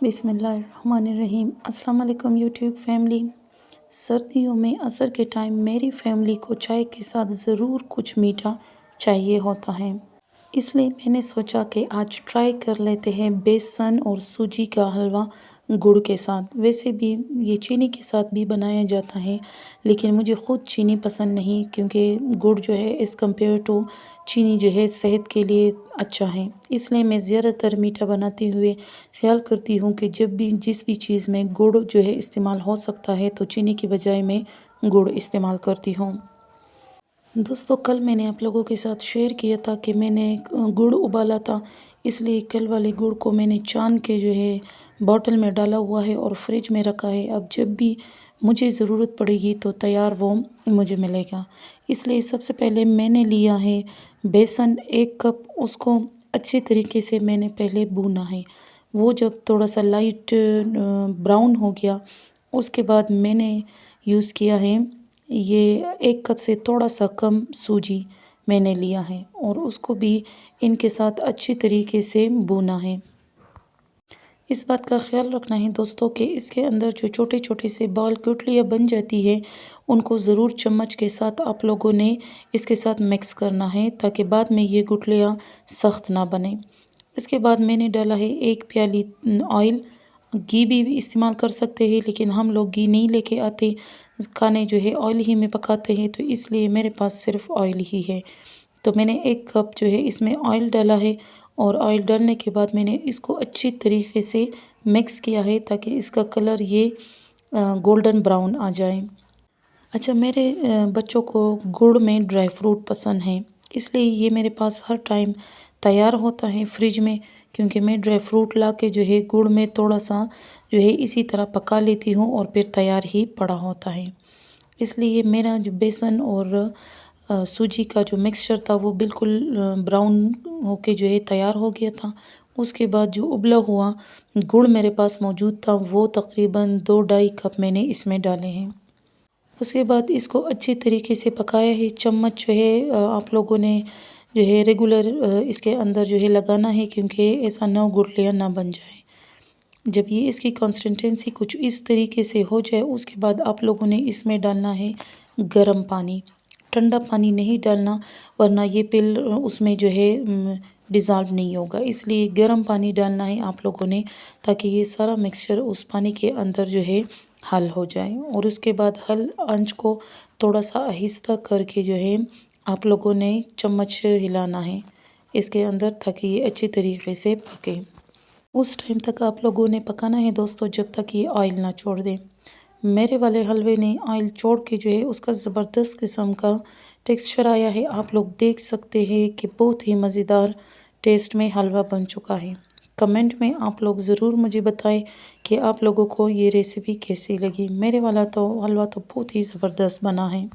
बिस्मिल्लाहिर्रहमानिर्रहीम। अस्सलाम वालेकुम यूट्यूब फैमिली। सर्दियों में असर के टाइम मेरी फैमिली को चाय के साथ ज़रूर कुछ मीठा चाहिए होता है। इसलिए मैंने सोचा कि आज ट्राई कर लेते हैं बेसन और सूजी का हलवा गुड़ के साथ। वैसे भी ये चीनी के साथ भी बनाया जाता है, लेकिन मुझे ख़ुद चीनी पसंद नहीं, क्योंकि गुड़ जो है एज़ कम्पेयर टू चीनी जो है सेहत के लिए अच्छा है। इसलिए मैं ज़्यादातर मीठा बनाते हुए ख़्याल करती हूँ कि जब भी जिस भी चीज़ में गुड़ जो है इस्तेमाल हो सकता है, तो चीनी की बजाय मैं गुड़ इस्तेमाल करती हूँ। दोस्तों, कल मैंने आप लोगों के साथ शेयर किया था कि मैंने गुड़ उबाला था, इसलिए कल वाले गुड़ को मैंने छान के जो है बॉटल में डाला हुआ है और फ्रिज में रखा है। अब जब भी मुझे ज़रूरत पड़ेगी तो तैयार वो मुझे मिलेगा। इसलिए सबसे पहले मैंने लिया है बेसन 1 कप। उसको अच्छे तरीके से मैंने पहले भूना है। वो जब थोड़ा सा लाइट ब्राउन हो गया, उसके बाद मैंने यूज़ किया है ये 1 कप से थोड़ा सा कम सूजी मैंने लिया है और उसको भी इनके साथ अच्छी तरीके से भूना है। इस बात का ख़्याल रखना है दोस्तों कि इसके अंदर जो छोटे छोटे से बॉल गुठलियाँ बन जाती है, उनको ज़रूर चम्मच के साथ आप लोगों ने इसके साथ मिक्स करना है, ताकि बाद में ये गुठलियाँ सख्त ना बने। इसके बाद मैंने डाला है 1 प्याली ऑयल। घी भी इस्तेमाल कर सकते हैं, लेकिन हम लोग घी नहीं लेके आते, खाने जो है ऑयल ही में पकाते हैं, तो इसलिए मेरे पास सिर्फ ऑयल ही है। तो मैंने 1 कप जो है इसमें ऑयल डाला है और ऑयल डालने के बाद मैंने इसको अच्छी तरीके से मिक्स किया है, ताकि इसका कलर ये गोल्डन ब्राउन आ जाए। अच्छा, मेरे बच्चों को गुड़ में ड्राई फ्रूट पसंद है, इसलिए ये मेरे पास हर टाइम तैयार होता है फ्रिज में, क्योंकि मैं ड्राई फ्रूट ला के जो है गुड़ में थोड़ा सा जो है इसी तरह पका लेती हूँ और फिर तैयार ही पड़ा होता है। इसलिए मेरा जो बेसन और सूजी का जो मिक्सचर था वो बिल्कुल ब्राउन होके जो है तैयार हो गया था। उसके बाद जो उबला हुआ गुड़ मेरे पास मौजूद था, वो तकरीबन 2-2.5 कप मैंने इसमें डाले हैं। उसके बाद इसको अच्छी तरीके से पकाया है। चम्मच जो है आप लोगों ने जो है रेगुलर इसके अंदर जो है लगाना है, क्योंकि ऐसा ना गुठलियाँ ना बन जाए। जब ये इसकी कंसिस्टेंसी कुछ इस तरीके से हो जाए, उसके बाद आप लोगों ने इसमें डालना है गर्म पानी। ठंडा पानी नहीं डालना, वरना ये पिल उसमें जो है डिज़ॉल्व नहीं होगा। इसलिए गर्म पानी डालना है आप लोगों ने, ताकि ये सारा मिक्सचर उस पानी के अंदर जो है हल हो जाए। और उसके बाद हल आंच को थोड़ा सा आहिस्ता करके जो है आप लोगों ने चम्मच हिलाना है इसके अंदर, ताकि ये अच्छी तरीके से पके। उस टाइम तक आप लोगों ने पकाना है दोस्तों, जब तक ये ऑयल ना छोड़ दे। मेरे वाले हलवे ने ऑयल छोड़ के जो है उसका ज़बरदस्त किस्म का टेक्सचर आया है। आप लोग देख सकते हैं कि बहुत ही मज़ेदार टेस्ट में हलवा बन चुका है। कमेंट में आप लोग ज़रूर मुझे बताएं कि आप लोगों को ये रेसिपी कैसी लगी। मेरे वाला तो हलवा तो बहुत ही ज़बरदस्त बना है।